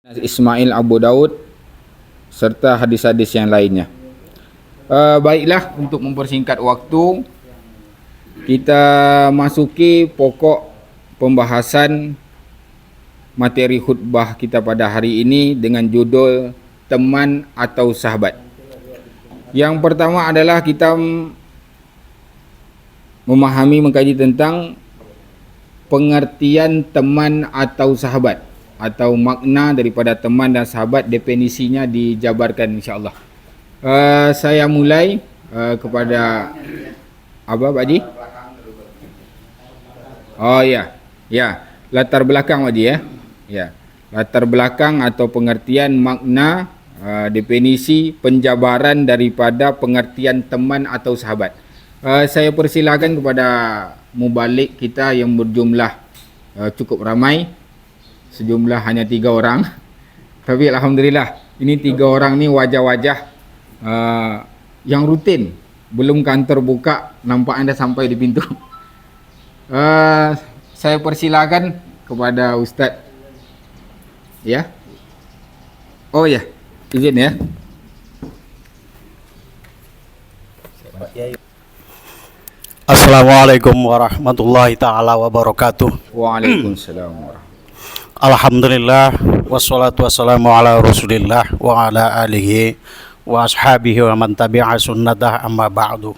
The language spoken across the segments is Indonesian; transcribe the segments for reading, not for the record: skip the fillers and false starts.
Ismail Abu Daud serta hadis-hadis yang lainnya. Baiklah, untuk mempersingkat waktu, kita masuki pokok pembahasan materi khutbah kita pada hari ini dengan judul teman atau sahabat. Yang pertama adalah kita memahami, mengkaji tentang pengertian teman atau sahabat, atau makna daripada teman dan sahabat. Definisinya dijabarkan insya-Allah. Saya mulai kepada apa Pak Haji? Oh ya. Ya, latar belakang Pak Haji ya. Ya. Latar belakang atau pengertian makna, definisi penjabaran daripada pengertian teman atau sahabat. Saya persilakan kepada mubalik kita yang berjumlah cukup ramai. Sejumlah hanya 3 orang. Tapi alhamdulillah, ini 3 orang ni wajah-wajah yang rutin. Belum kantor buka, nampak anda sampai di pintu. Saya persilakan kepada Ustaz. Ya. Oh ya, izin ya. Assalamualaikum warahmatullahi ta'ala wabarakatuh. Waalaikumsalam warahmatullahi. Alhamdulillah, wassalatu wassalamu ala rasulillah wa ala alihi wa ashabihi wa man tabi'a sunnatah, amma ba'du.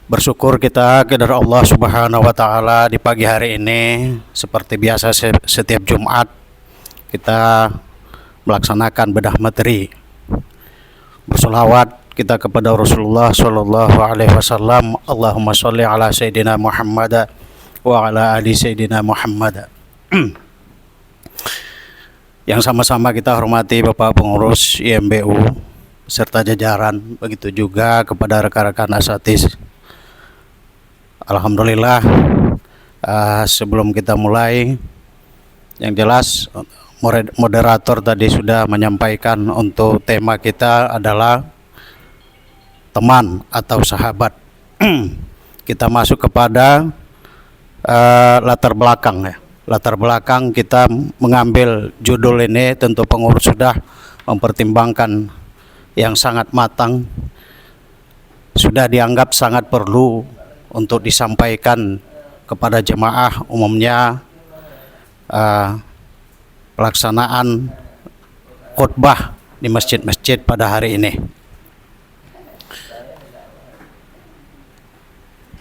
Bersyukur kita kepada Allah subhanahu wa ta'ala di pagi hari ini. Seperti biasa setiap Jumat kita melaksanakan bedah materi. Bersolawat kita kepada Rasulullah sallallahu alaihi wasallam. Allahumma sholli ala sayyidina Muhammad wa ala ali sayyidina Muhammad. Yang sama-sama kita hormati Bapak Pengurus IMBU serta jajaran, begitu juga kepada rekan-rekan asatidz. Alhamdulillah, sebelum kita mulai, yang jelas moderator tadi sudah menyampaikan untuk tema kita adalah teman atau sahabat. Kita masuk kepada latar belakang ya. Latar belakang kita mengambil judul ini, tentu pengurus sudah mempertimbangkan yang sangat matang. Sudah dianggap sangat perlu untuk disampaikan kepada jemaah umumnya pelaksanaan khutbah di masjid-masjid pada hari ini.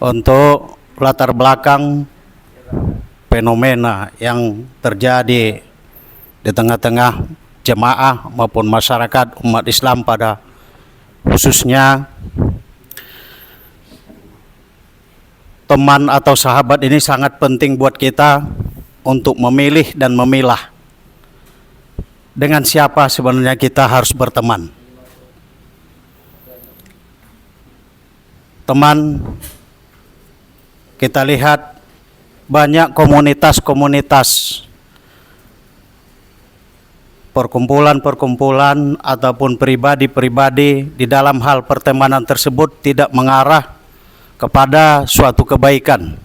Untuk latar belakang fenomena yang terjadi di tengah-tengah jemaah maupun masyarakat umat Islam pada khususnya, teman atau sahabat ini sangat penting buat kita untuk memilih dan memilah dengan siapa sebenarnya kita harus berteman. Teman, kita lihat banyak komunitas-komunitas, perkumpulan-perkumpulan ataupun pribadi-pribadi di dalam hal pertemanan tersebut tidak mengarah kepada suatu kebaikan.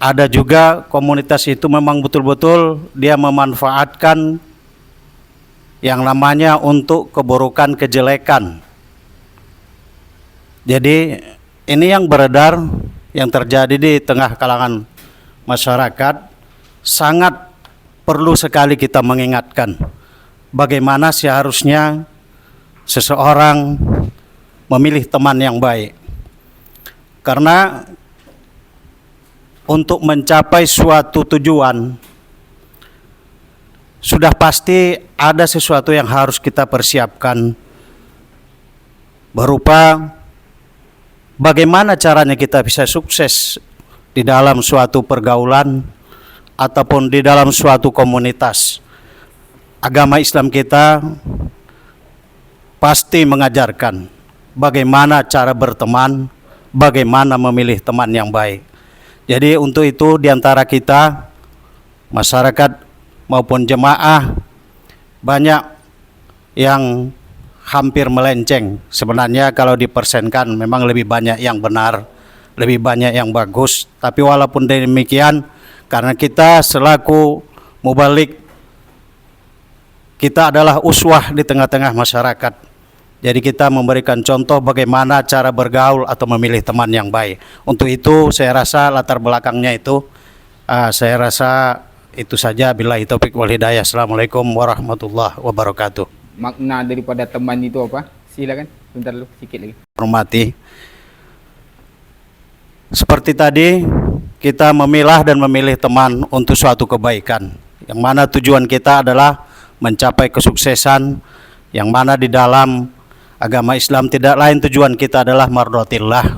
Ada juga komunitas itu memang betul-betul dia memanfaatkan yang namanya untuk keburukan, kejelekan. Jadi ini yang beredar, yang terjadi di tengah kalangan masyarakat, sangat perlu sekali kita mengingatkan bagaimana seharusnya seseorang memilih teman yang baik. Karena untuk mencapai suatu tujuan sudah pasti ada sesuatu yang harus kita persiapkan, berupa bagaimana caranya kita bisa sukses di dalam suatu pergaulan ataupun di dalam suatu komunitas. Agama Islam kita pasti mengajarkan bagaimana cara berteman, bagaimana memilih teman yang baik. Jadi untuk itu di antara kita, masyarakat maupun jemaah, banyak yang hampir melenceng. Sebenarnya kalau dipersenkan memang lebih banyak yang benar, lebih banyak yang bagus. Tapi walaupun demikian, karena kita selaku mubalik, kita adalah uswah di tengah-tengah masyarakat. Jadi kita memberikan contoh bagaimana cara bergaul atau memilih teman yang baik. Untuk itu saya rasa latar belakangnya itu, saya rasa itu saja. Billahi taufik wal hidayah. Assalamualaikum warahmatullahi wabarakatuh. Makna daripada teman itu apa? Silakan, sebentar dulu, sikit lagi. Hormati. Seperti tadi, kita memilah dan memilih teman untuk suatu kebaikan, yang mana tujuan kita adalah mencapai kesuksesan, yang mana di dalam agama Islam tidak lain tujuan kita adalah mardotillah.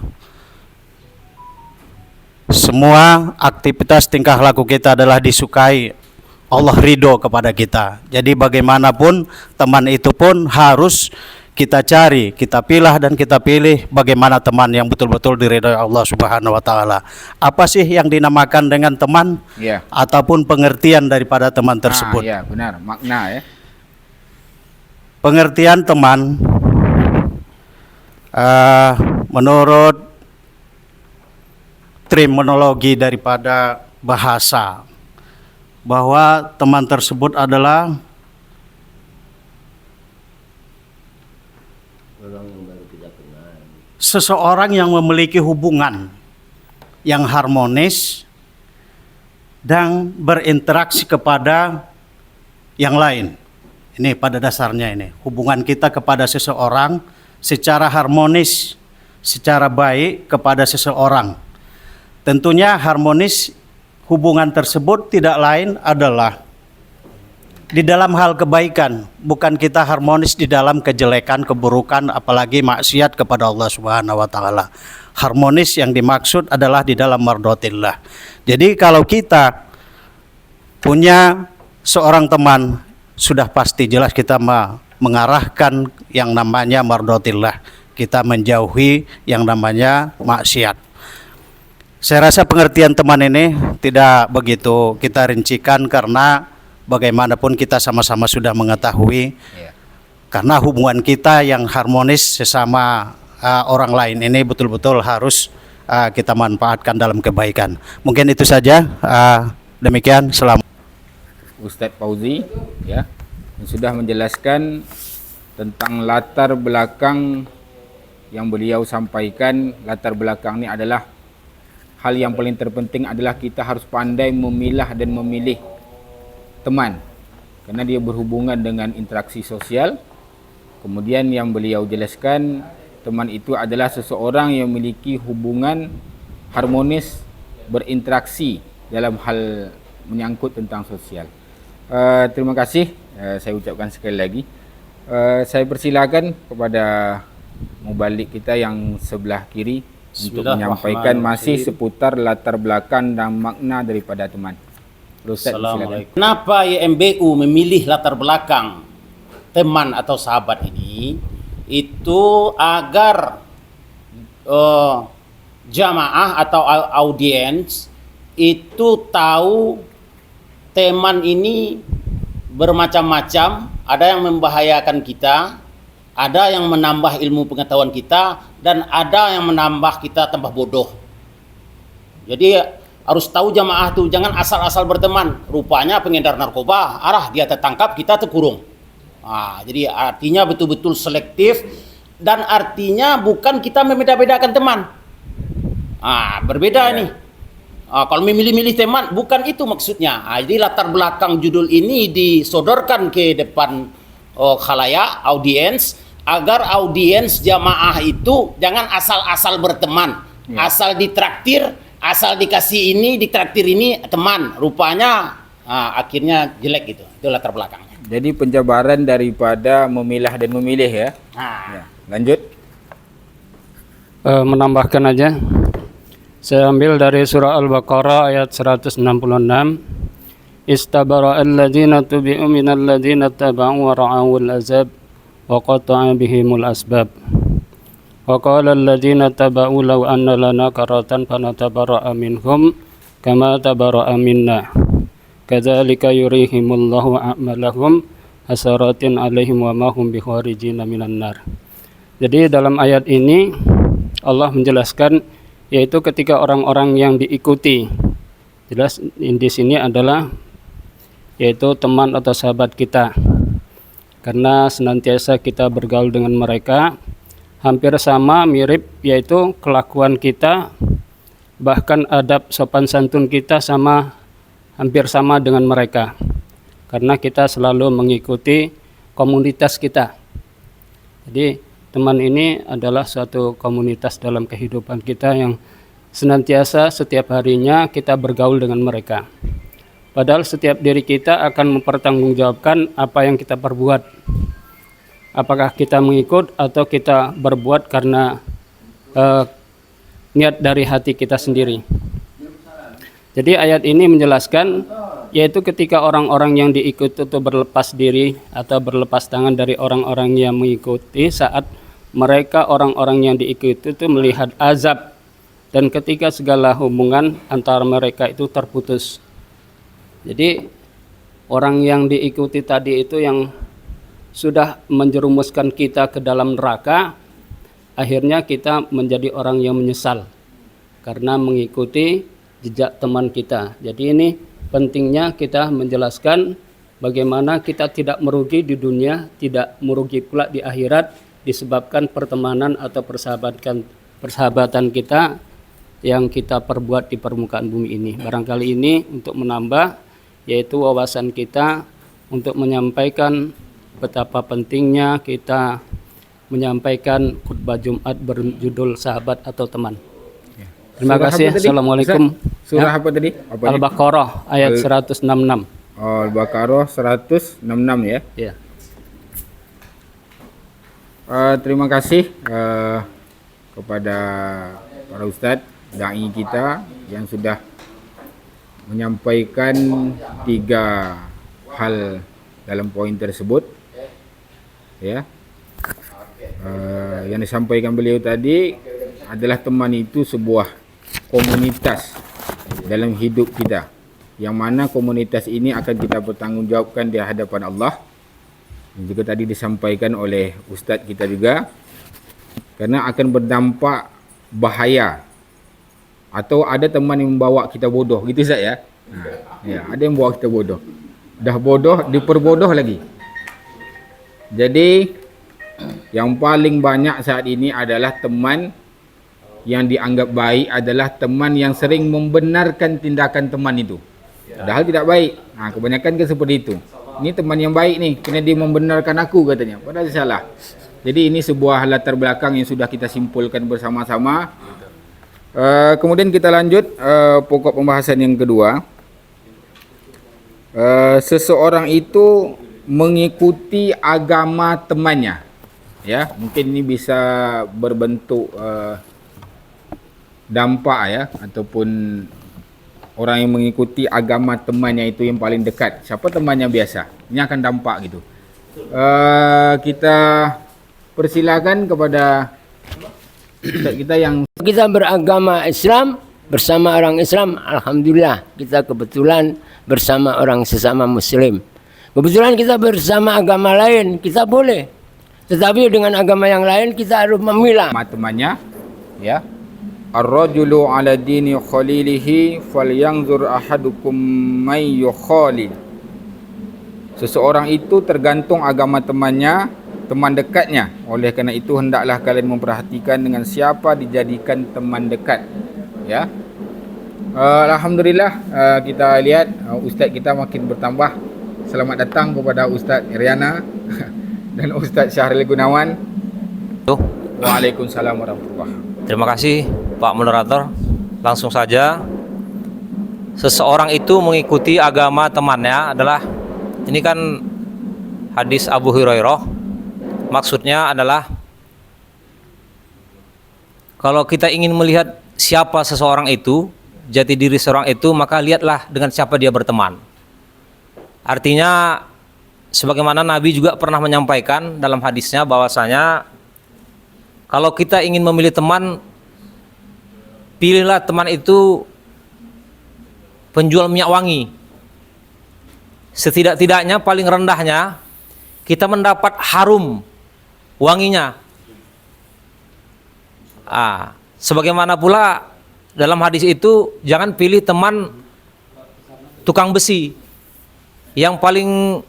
Semua aktivitas tingkah laku kita adalah disukai Allah, ridho kepada kita. Jadi bagaimanapun teman itu pun harus kita cari, kita pilah dan kita pilih bagaimana teman yang betul-betul diridhoi Allah Subhanahu wa taala. Apa sih yang dinamakan dengan teman? Ya. Ataupun pengertian daripada teman tersebut. Ya, benar, makna ya. Pengertian teman menurut terminologi daripada bahasa, bahwa teman tersebut adalah seseorang yang memiliki hubungan yang harmonis dan berinteraksi kepada yang lain. Ini pada dasarnya ini, hubungan kita kepada seseorang secara harmonis, secara baik kepada seseorang. Tentunya harmonis hubungan tersebut tidak lain adalah di dalam hal kebaikan, bukan kita harmonis di dalam kejelekan, keburukan, apalagi maksiat kepada Allah Subhanahu wa taala. Harmonis yang dimaksud adalah di dalam mardotillah. Jadi kalau kita punya seorang teman, sudah pasti jelas kita mengarahkan yang namanya mardotillah. Kita menjauhi yang namanya maksiat. Saya rasa pengertian teman ini tidak begitu kita rincikan, karena bagaimanapun kita sama-sama sudah mengetahui, karena hubungan kita yang harmonis sesama orang lain ini betul-betul harus kita manfaatkan dalam kebaikan. Mungkin itu saja. Demikian. Selamat. Ustadz Fauzi ya, yang sudah menjelaskan tentang latar belakang yang beliau sampaikan. Latar belakang ini adalah hal yang paling terpenting adalah kita harus pandai memilah dan memilih teman, karena dia berhubungan dengan interaksi sosial. Kemudian yang beliau jelaskan, teman itu adalah seseorang yang memiliki hubungan harmonis, berinteraksi dalam hal menyangkut tentang sosial. Terima kasih, saya ucapkan sekali lagi. Saya persilakan kepada mubalik kita yang sebelah kiri untuk menyampaikan masih seputar latar belakang dan makna daripada teman. Assalamualaikum. Kenapa YMBU memilih latar belakang teman atau sahabat ini? Itu agar jamaah atau audiens itu tahu teman ini bermacam-macam. Ada yang membahayakan kita, ada yang menambah ilmu pengetahuan kita, dan ada yang menambah kita tambah bodoh. Jadi harus tahu jamaah tuh, jangan asal-asal berteman. Rupanya pengedar narkoba, dia tertangkap, kita terkurung. Jadi artinya betul-betul selektif, dan artinya bukan kita membeda-bedakan teman. Berbeda ini. Kalau memilih-milih teman, bukan itu maksudnya. Jadi latar belakang judul ini disodorkan ke depan khalayak, audiens, agar audiens jamaah itu jangan asal-asal berteman, asal ditraktir, asal dikasih ini, ditraktir ini teman. Rupanya akhirnya jelek gitu. Itu latar belakangnya. Jadi penjabaran daripada memilah dan memilih ya. Lanjut. Menambahkan aja. Saya ambil dari surah Al-Baqarah ayat 166. Istabara alladzina tubi'u minal ladzina taba'u wa ra'awul azab wa qata'a bihimul asbab. Wa qala alladzina taba'u law anna lana karatan fanatabarra'a minhum kama tabara'a minna. Kadzalika yurihimullahu a'malahum hasaratin 'alaihim wa ma hum bikharijina minan nar. Jadi dalam ayat ini Allah menjelaskan, yaitu ketika orang-orang yang diikuti, jelas di sini adalah yaitu teman atau sahabat kita. Karena senantiasa kita bergaul dengan mereka, hampir sama, mirip, yaitu kelakuan kita, bahkan adab sopan santun kita hampir sama dengan mereka. Karena kita selalu mengikuti komunitas kita. Jadi teman ini adalah suatu komunitas dalam kehidupan kita yang senantiasa setiap harinya kita bergaul dengan mereka. Padahal setiap diri kita akan mempertanggungjawabkan apa yang kita perbuat. Apakah kita mengikut atau kita berbuat karena niat dari hati kita sendiri. Jadi ayat ini menjelaskan, yaitu ketika orang-orang yang diikuti itu berlepas diri atau berlepas tangan dari orang-orang yang mengikuti, saat mereka orang-orang yang diikuti itu melihat azab, dan ketika segala hubungan antara mereka itu terputus. Jadi orang yang diikuti tadi itu yang sudah menjerumuskan kita ke dalam neraka, akhirnya kita menjadi orang yang menyesal karena mengikuti jejak teman kita. Jadi ini pentingnya kita menjelaskan bagaimana kita tidak merugi di dunia, tidak merugi pula di akhirat disebabkan pertemanan atau persahabatan kita yang kita perbuat di permukaan bumi ini. Barangkali ini untuk menambah, yaitu wawasan kita untuk menyampaikan betapa pentingnya kita menyampaikan khutbah Jumat berjudul sahabat atau teman. Terima kasih. Assalamualaikum. Surah apa tadi? Al-Baqarah ayat 166. Oh, Al-Baqarah 166 ya. Ya. Terima kasih kepada para ustadz, dai kita yang sudah menyampaikan 3 hal dalam poin tersebut. Ya. Yang disampaikan beliau tadi adalah teman itu sebuah komunitas dalam hidup kita, yang mana komunitas ini akan kita bertanggungjawabkan di hadapan Allah. Dan juga tadi disampaikan oleh ustaz kita juga, karena akan berdampak bahaya, atau ada teman yang membawa kita bodoh gitu Ustaz ya. Ya, ada yang membawa kita bodoh. Dah bodoh diperbodoh lagi. Jadi yang paling banyak saat ini adalah teman yang dianggap baik adalah teman yang sering membenarkan tindakan teman itu. Padahal tidak baik. Kebanyakan kan seperti itu. Ini teman yang baik nih, kena dia membenarkan aku katanya. Padahal salah. Jadi ini sebuah latar belakang yang sudah kita simpulkan bersama-sama. Kemudian kita lanjut pokok pembahasan yang kedua. Seseorang itu mengikuti agama temannya. Ya, mungkin ini bisa berbentuk dampak ya, ataupun orang yang mengikuti agama temannya itu yang paling dekat. Siapa temannya biasa, ini akan dampak gitu. Kita persilakan kepada ustaz kita yang kita beragama Islam bersama orang Islam. Alhamdulillah kita kebetulan bersama orang sesama Muslim. Kebetulan kita bersama agama lain, kita boleh. Tetapi dengan agama yang lain kita harus memilah temannya ya. Ar-rajulu ala dini khalilihi falyanzur ahadukum may yukhalil. Seseorang itu tergantung agama temannya, teman dekatnya. Oleh kerana itu hendaklah kalian memperhatikan dengan siapa dijadikan teman dekat. Ya. Alhamdulillah kita lihat ustaz kita makin bertambah. Selamat datang kepada Ustaz Riana dan Ustaz Syahril Gunawan. Waalaikumsalam warahmatullahi wabarakatuh. Terima kasih Pak Moderator. Langsung saja, seseorang itu mengikuti agama temannya adalah, ini kan hadis Abu Hurairah. Maksudnya adalah, kalau kita ingin melihat siapa seseorang itu, jati diri seseorang itu, maka lihatlah dengan siapa dia berteman. Artinya, sebagaimana Nabi juga pernah menyampaikan dalam hadisnya bahwasanya kalau kita ingin memilih teman, pilihlah teman itu penjual minyak wangi. Setidak-tidaknya paling rendahnya kita mendapat harum wanginya. Sebagaimana pula dalam hadis itu, jangan pilih teman tukang besi. yang paling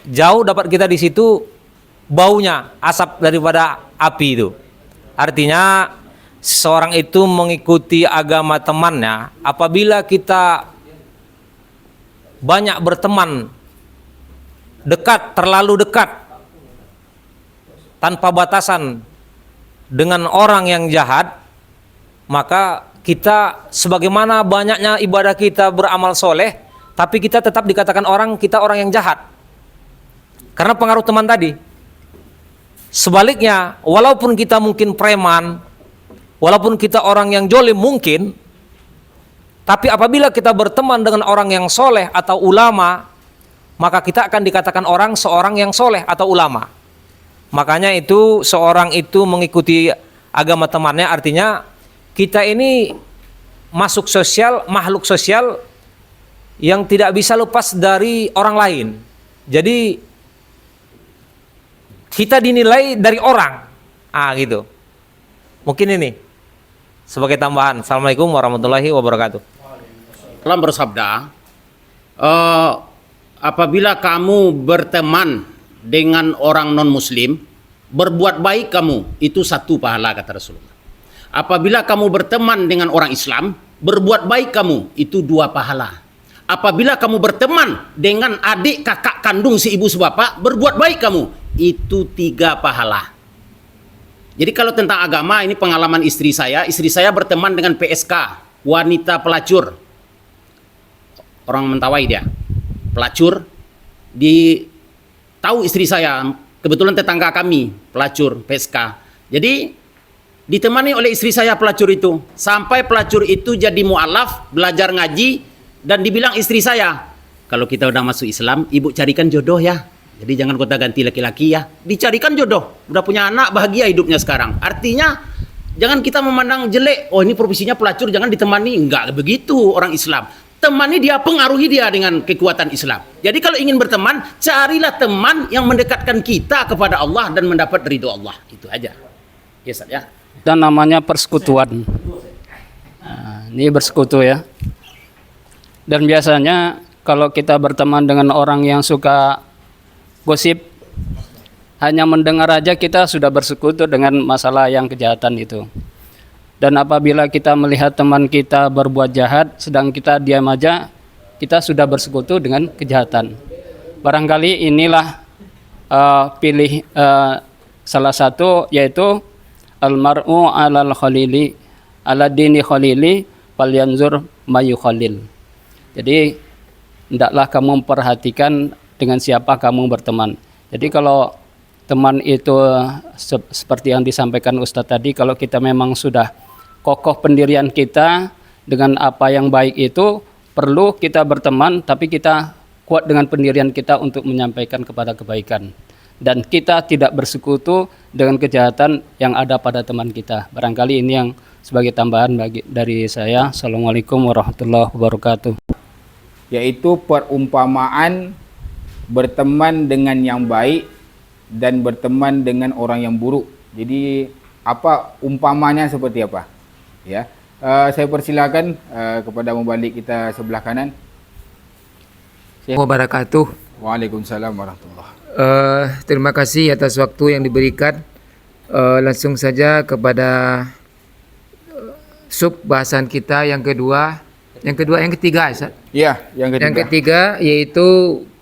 jauh dapat kita di situ baunya, asap daripada api itu. Artinya seorang itu mengikuti agama temannya apabila kita banyak berteman dekat, terlalu dekat tanpa batasan dengan orang yang jahat, maka kita sebagaimana banyaknya ibadah kita beramal soleh, tapi kita tetap dikatakan orang kita orang yang jahat karena pengaruh teman tadi. Sebaliknya, walaupun kita mungkin preman, walaupun kita orang yang jolim mungkin, tapi apabila kita berteman dengan orang yang soleh atau ulama, maka kita akan dikatakan seorang yang soleh atau ulama. Makanya itu seorang itu mengikuti agama temannya, artinya kita ini masuk sosial, makhluk sosial yang tidak bisa lepas dari orang lain. Jadi kita dinilai dari orang, gitu. Mungkin ini sebagai tambahan. Assalamualaikum warahmatullahi wabarakatuh. Islam bersabda, apabila kamu berteman dengan orang non-muslim, berbuat baik kamu, itu 1 pahala, kata Rasulullah. Apabila kamu berteman dengan orang Islam, berbuat baik kamu, itu 2 pahala. Apabila kamu berteman dengan adik kakak kandung si ibu sebapak, berbuat baik kamu, itu 3 pahala. Jadi kalau tentang agama, ini pengalaman istri saya berteman dengan PSK, wanita pelacur. Orang Mentawai dia, pelacur. Tahu istri saya, kebetulan tetangga kami, pelacur PSK. Jadi ditemani oleh istri saya pelacur itu, sampai pelacur itu jadi mu'alaf, belajar ngaji, dan dibilang istri saya, kalau kita udah masuk Islam, ibu carikan jodoh ya. Jadi jangan kota ganti laki-laki ya. Dicarikan jodoh. Udah punya anak, bahagia hidupnya sekarang. Artinya jangan kita memandang jelek. Oh, ini profesinya pelacur, jangan ditemani. Enggak begitu orang Islam. Temani dia, pengaruhi dia dengan kekuatan Islam. Jadi kalau ingin berteman, carilah teman yang mendekatkan kita kepada Allah dan mendapat ridho Allah. Itu aja. Ya, Ustaz, ya. Dan namanya persekutuan. Nah, ini bersekutu ya. Dan biasanya kalau kita berteman dengan orang yang suka gosip, hanya mendengar aja kita sudah bersekutu dengan masalah yang kejahatan itu. Dan apabila kita melihat teman kita berbuat jahat, sedang kita diam aja, kita sudah bersekutu dengan kejahatan. Barangkali inilah salah satu, yaitu almar'u alal khalili ala dini khalili falyanzur mayu khalil. Jadi hendaklah kamu memperhatikan dengan siapa kamu berteman. Jadi kalau teman itu seperti yang disampaikan Ustadz tadi, kalau kita memang sudah kokoh pendirian kita dengan apa yang baik itu, perlu kita berteman, tapi kita kuat dengan pendirian kita untuk menyampaikan kepada kebaikan. Dan kita tidak bersekutu dengan kejahatan yang ada pada teman kita. Barangkali ini yang sebagai tambahan dari saya. Assalamualaikum warahmatullahi wabarakatuh. Yaitu perumpamaan berteman dengan yang baik dan berteman dengan orang yang buruk. Jadi apa umpamanya seperti apa? Ya, saya persilakan kepada mubalik kita sebelah kanan. Wabarakatuh. Waalaikumsalam warahmatullahi. Terima kasih atas waktu yang diberikan. Langsung saja kepada sub bahasan kita yang ketiga, Ustaz. Ya, yang ketiga. Yang ketiga yaitu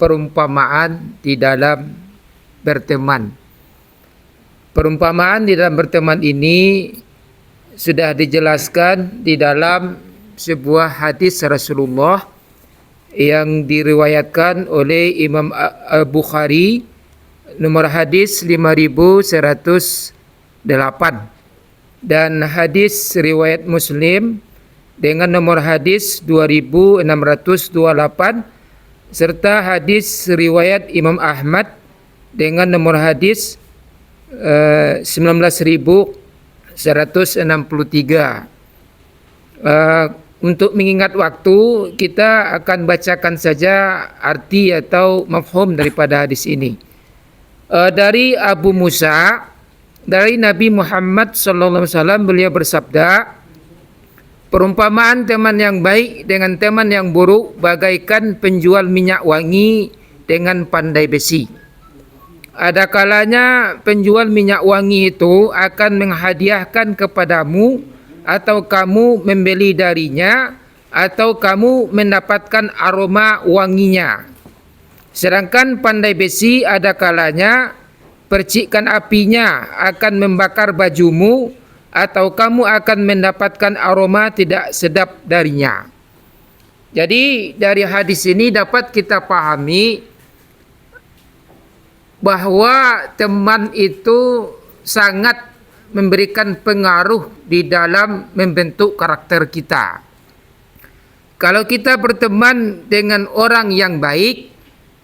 perumpamaan di dalam berteman. Perumpamaan di dalam berteman ini sudah dijelaskan di dalam sebuah hadis Rasulullah yang diriwayatkan oleh Imam Bukhari, nomor hadis 5108, dan hadis riwayat Muslim dengan nomor hadis 2628, serta hadis riwayat Imam Ahmad dengan nomor hadis 19.163. Untuk mengingat waktu, kita akan bacakan saja arti atau mafhum daripada hadis ini. Dari Abu Musa, dari Nabi Muhammad SAW, beliau bersabda, perumpamaan teman yang baik dengan teman yang buruk bagaikan penjual minyak wangi dengan pandai besi. Ada kalanya penjual minyak wangi itu akan menghadiahkan kepadamu atau kamu membeli darinya atau kamu mendapatkan aroma wanginya. Sedangkan pandai besi ada kalanya percikan apinya akan membakar bajumu atau kamu akan mendapatkan aroma tidak sedap darinya. Jadi dari hadis ini dapat kita pahami bahwa teman itu sangat memberikan pengaruh di dalam membentuk karakter kita. Kalau kita berteman dengan orang yang baik,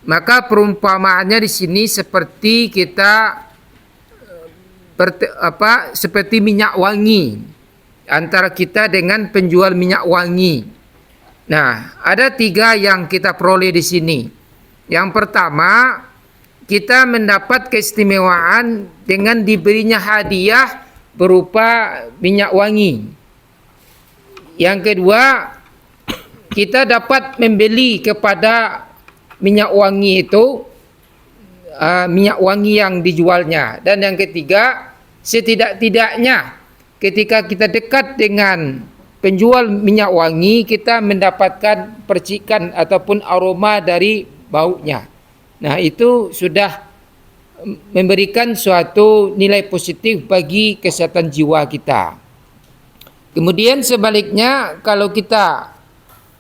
maka perumpamaannya di sini seperti kita seperti minyak wangi antara kita dengan penjual minyak wangi. Nah, ada 3 yang kita peroleh di sini. Yang pertama, kita mendapat keistimewaan dengan diberinya hadiah berupa minyak wangi. Yang kedua, kita dapat membeli kepada minyak wangi itu minyak wangi yang dijualnya. Dan yang ketiga, setidak-tidaknya ketika kita dekat dengan penjual minyak wangi, kita mendapatkan percikan ataupun aroma dari baunya. Nah, itu sudah memberikan suatu nilai positif bagi kesehatan jiwa kita. Kemudian sebaliknya, kalau kita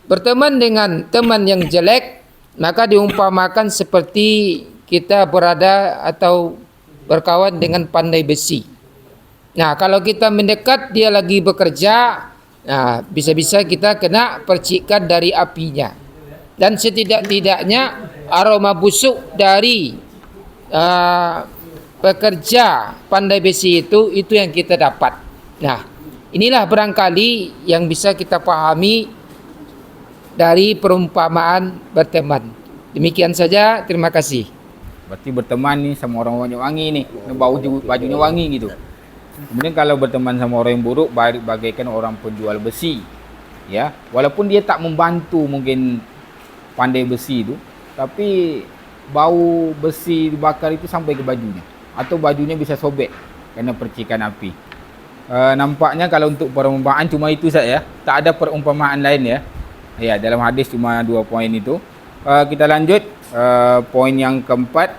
berteman dengan teman yang jelek, maka diumpamakan seperti kita berada atau berkawan dengan pandai besi. Nah, kalau kita mendekat, dia lagi bekerja, nah, bisa-bisa kita kena percikan dari apinya. Dan setidak-tidaknya aroma busuk dari pekerja pandai besi itu yang kita dapat. Nah, inilah barangkali yang bisa kita pahami dari perumpamaan berteman. Demikian saja, terima kasih. Berarti berteman nih sama orang wangi nih, bajunya wangi gitu. Kemudian kalau berteman sama orang yang buruk, bagaikan orang penjual besi, ya, walaupun dia tak membantu mungkin pandai besi itu, tapi bau besi dibakar itu sampai ke bajunya, atau bajunya bisa sobek karena percikan api. Nampaknya kalau untuk perumpamaan cuma itu saja, tak ada perumpamaan lain ya. Ya, dalam hadis cuma 2 poin itu. Kita lanjut poin yang keempat,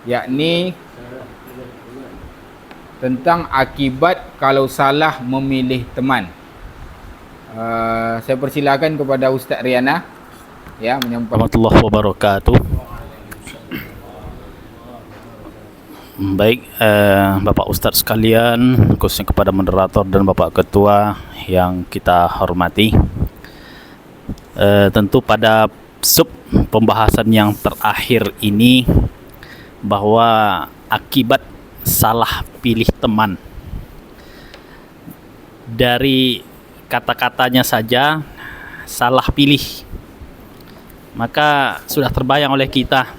yakni tentang akibat kalau salah memilih teman. Saya persilakan kepada Ustaz Riana ya menyampaikan. Warahmatullahi wabarakatuh. Baik, Bapak Ustadz sekalian, khususnya kepada moderator dan Bapak Ketua yang kita hormati. Tentu pada sub pembahasan yang terakhir ini, bahwa akibat salah pilih teman, dari kata-katanya saja salah pilih, maka sudah terbayang oleh kita,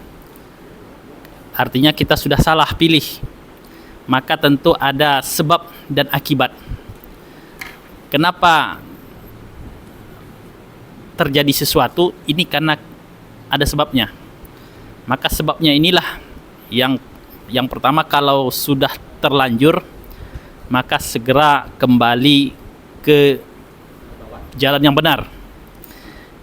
artinya kita sudah salah pilih, maka tentu ada sebab dan akibat. Kenapa terjadi sesuatu ini? Karena ada sebabnya. Maka sebabnya inilah yang pertama, kalau sudah terlanjur, maka segera kembali ke jalan yang benar.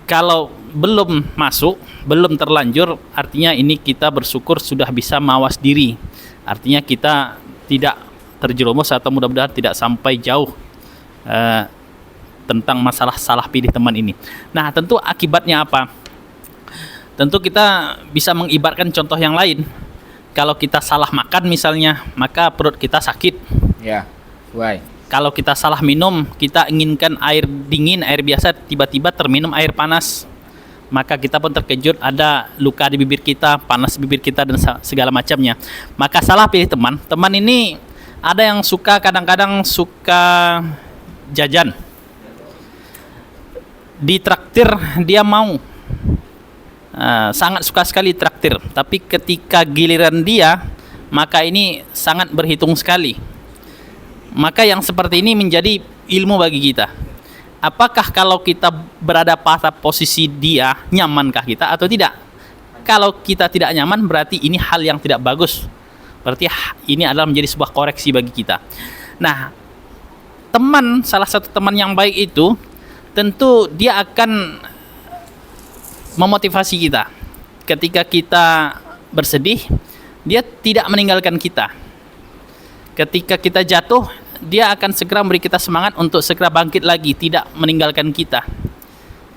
Kalau belum masuk, belum terlanjur, artinya ini kita bersyukur sudah bisa mawas diri. Artinya kita tidak terjerumus atau mudah-mudahan tidak sampai jauh tentang masalah salah pilih teman ini. Nah, tentu akibatnya apa? Tentu kita bisa mengibaratkan contoh yang lain. Kalau kita salah makan misalnya, maka perut kita sakit. Ya, sesuai. Kalau kita salah minum, kita inginkan air dingin, air biasa, tiba-tiba terminum air panas, maka kita pun terkejut, ada luka di bibir kita, panas bibir kita, dan segala macamnya. Maka salah pilih teman. Teman ini ada yang kadang-kadang suka jajan, ditraktir dia mau, sangat suka sekali traktir. Tapi ketika giliran dia, maka ini sangat berhitung sekali. Maka yang seperti ini menjadi ilmu bagi kita. Apakah kalau kita berada pada posisi dia, nyamankah kita atau tidak? Kalau kita tidak nyaman, berarti ini hal yang tidak bagus. Berarti ini adalah menjadi sebuah koreksi bagi kita. Nah, salah satu teman yang baik itu tentu dia akan memotivasi kita. Ketika kita bersedih, dia tidak meninggalkan kita. Ketika kita jatuh, dia akan segera memberi kita semangat untuk segera bangkit lagi, tidak meninggalkan kita.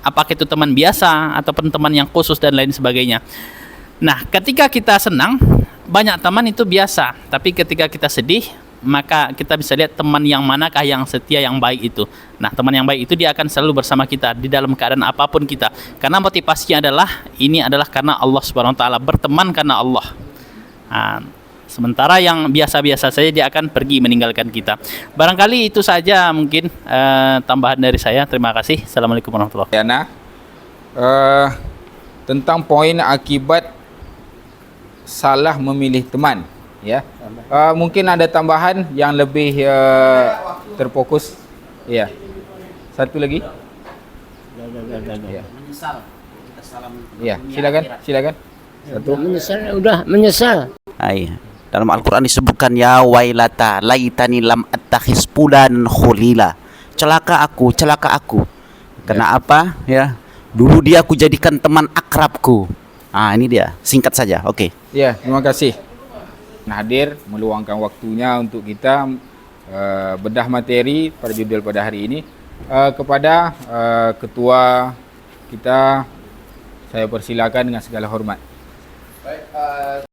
Apakah itu teman biasa ataupun teman yang khusus dan lain sebagainya. Nah, ketika kita senang, banyak teman itu biasa, tapi ketika kita sedih, maka kita bisa lihat teman yang manakah yang setia, yang baik itu. Nah, teman yang baik itu dia akan selalu bersama kita di dalam keadaan apapun kita. Karena motivasinya adalah karena Allah Subhanahu wa taala, berteman karena Allah. Nah, sementara yang biasa-biasa saja dia akan pergi meninggalkan kita. Barangkali itu saja mungkin tambahan dari saya. Terima kasih. Assalamualaikum warahmatullahi wabarakatuh. Yana, tentang poin akibat salah memilih teman, ya. Mungkin ada tambahan yang lebih terfokus. Ya. Satu lagi. Ya. Ya, silakan. Satu. Menyesal. Dalam Al-Quran disebutkan ya wailata laitani lam attakhiz fulan khulila. Celaka aku. Karena apa? Ya. Dulu dia aku jadikan teman akrabku. Ini dia. Singkat saja. Oke. Ya, terima kasih. Hadir meluangkan waktunya untuk kita bedah materi pada judul pada hari ini. Kepada ketua kita, saya persilakan dengan segala hormat.